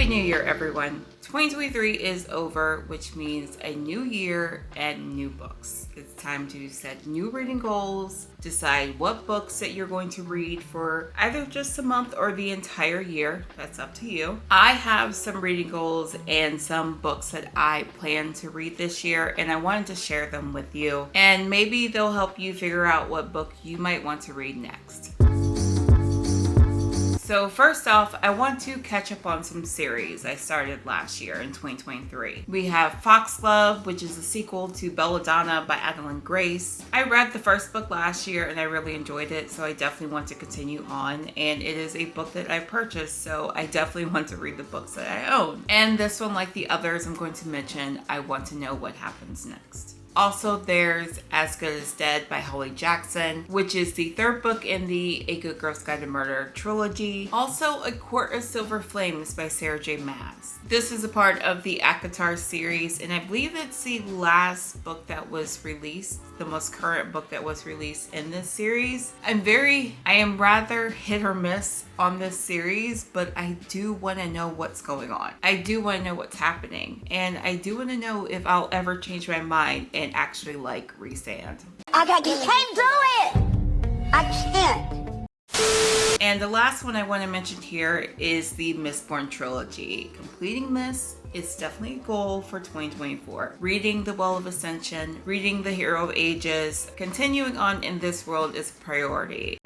Happy New Year, everyone. 2023 is over, which means a new year and new books. It's time to set new reading goals, decide what books that you're going to read for either just a month or the entire year. That's up to you. I have some reading goals and some books that I plan to read this year, and I wanted to share them with you. And maybe they'll help you figure out what book you might want to read next. So first off, I want to catch up on some series I started last year in 2023. We have Foxglove, which is a sequel to Belladonna by Adeline Grace. I read the first book last year and I really enjoyed it, so I definitely want to continue on. And it is a book that I purchased, so I definitely want to read the books that I own. And this one, like the others I'm going to mention, I want to know what happens next. Also, there's As Good as Dead by Holly Jackson, which is the third book in the A Good Girl's Guide to Murder trilogy. Also, A Court of Silver Flames by Sarah J. Maas. This is a part of the ACOTAR series, and I believe it's the last book that was released, the most current book that was released in this series. I am rather hit or miss on this series, but I do want to know what's going on. I do want to know what's happening, and I do want to know if I'll ever change my mind and actually like Resand. I can't do it! I can't. And the last one I want to mention here is the Mistborn trilogy. Completing this is definitely a goal for 2024. Reading The Well of Ascension, reading The Hero of Ages, continuing on in this world is a priority.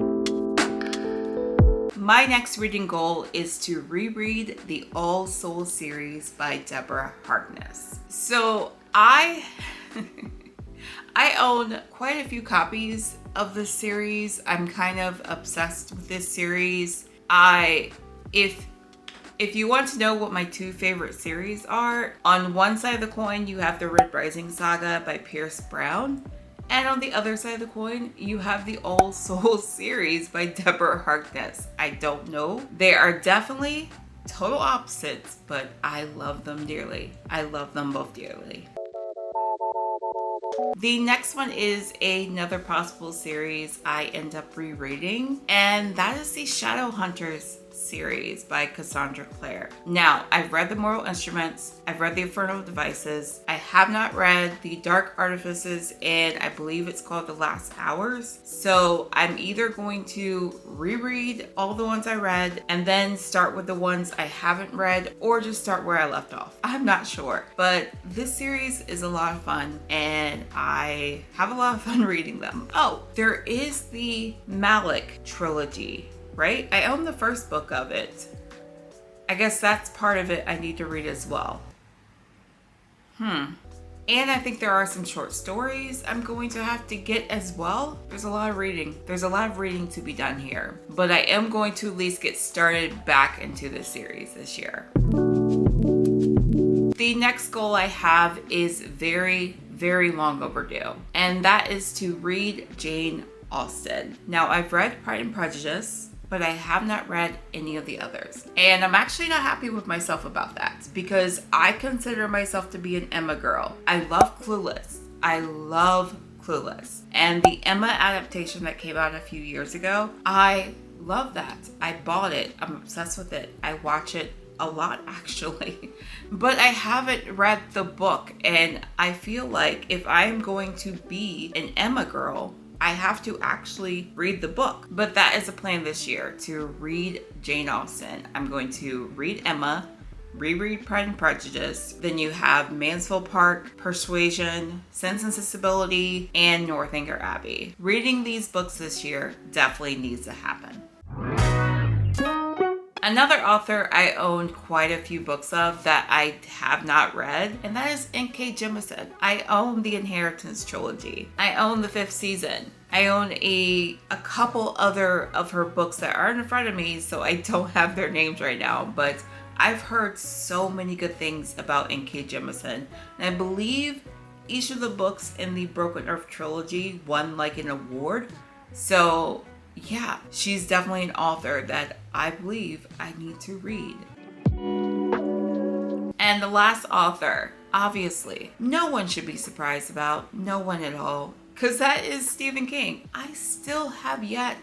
My next reading goal is to reread the All Souls series by Deborah Harkness. So I own quite a few copies of this series. I'm kind of obsessed with this series. If you want to know what my two favorite series are, on one side of the coin you have the Red Rising saga by Pierce Brown, and on the other side of the coin you have the All Souls series by Deborah Harkness. I don't know. They are definitely total opposites, but I love them dearly. I love them both dearly. The next one is another possible series I end up rereading, and that is the Shadowhunters series by Cassandra Clare. Now, I've read The Moral Instruments, I've read The Infernal Devices, I have not read The Dark Artifices, and I believe it's called The Last Hours. So I'm either going to reread all the ones I read and then start with the ones I haven't read, or just start where I left off. I'm not sure, but this series is a lot of fun and I have a lot of fun reading them. Oh, there is the Malik trilogy, right? I own the first book of it. I guess that's part of it I need to read as well. And I think there are some short stories I'm going to have to get as well. There's a lot of reading. There's a lot of reading to be done here. But I am going to at least get started back into this series this year. The next goal I have is very, very long overdue. And that is to read Jane Austen. Now, I've read Pride and Prejudice, but I have not read any of the others. And I'm actually not happy with myself about that because I consider myself to be an Emma girl. I love Clueless. And the Emma adaptation that came out a few years ago, I love that. I bought it. I'm obsessed with it. I watch it a lot actually. But I haven't read the book, and I feel like if I'm going to be an Emma girl, I have to actually read the book. But that is a plan this year, to read Jane Austen. I'm going to read Emma, reread Pride and Prejudice. Then you have Mansfield Park, Persuasion, Sense and Sensibility, and Northanger Abbey. Reading these books this year definitely needs to happen. Another author I own quite a few books of that I have not read, and that is N.K. Jemisin. I own the Inheritance trilogy. I own the 5th season. I own a couple other of her books that aren't in front of me, so I don't have their names right now, but I've heard so many good things about N.K. Jemisin, and I believe each of the books in the Broken Earth trilogy won like an award. So yeah, she's definitely an author that I believe I need to read. And the last author, obviously, no one should be surprised about, no one at all, because that is Stephen King. I still have yet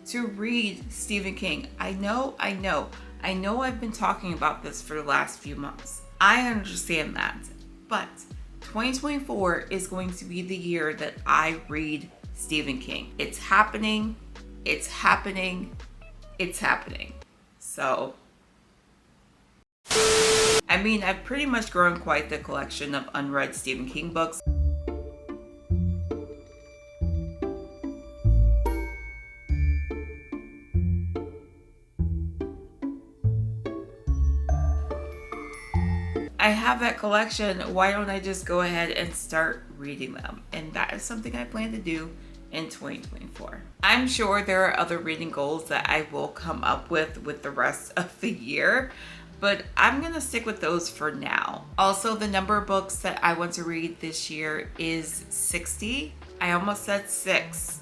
to read Stephen King. I know. I know I've been talking about this for the last few months. I understand that. But 2024 is going to be the year that I read Stephen King. It's happening. It's happening. It's happening. So, I mean, I've pretty much grown quite the collection of unread Stephen King books. I have that collection. Why don't I just go ahead and start reading them? And that is something I plan to do in 2024. I'm sure there are other reading goals that I will come up with the rest of the year, but I'm gonna stick with those for now. Also, the number of books that I want to read this year is 60. I almost said 6.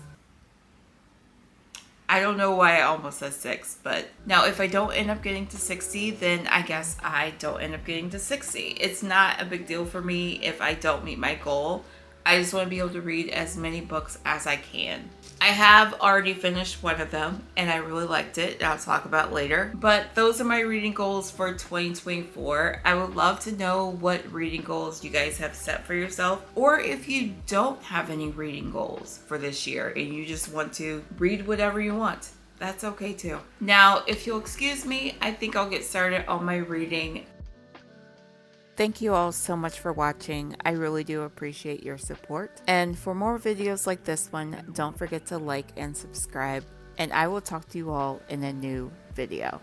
I don't know why I almost said 6, but now if I don't end up getting to 60, then I guess I don't end up getting to 60. It's not a big deal for me if I don't meet my goal. I just want to be able to read as many books as I can. I have already finished one of them and I really liked it, and I'll talk about it later. But those are my reading goals for 2024. I would love to know what reading goals you guys have set for yourself, or if you don't have any reading goals for this year and you just want to read whatever you want. That's okay too. Now, if you'll excuse me, I think I'll get started on my reading. Thank you all so much for watching. I really do appreciate your support. And for more videos like this one, don't forget to like and subscribe. And I will talk to you all in a new video.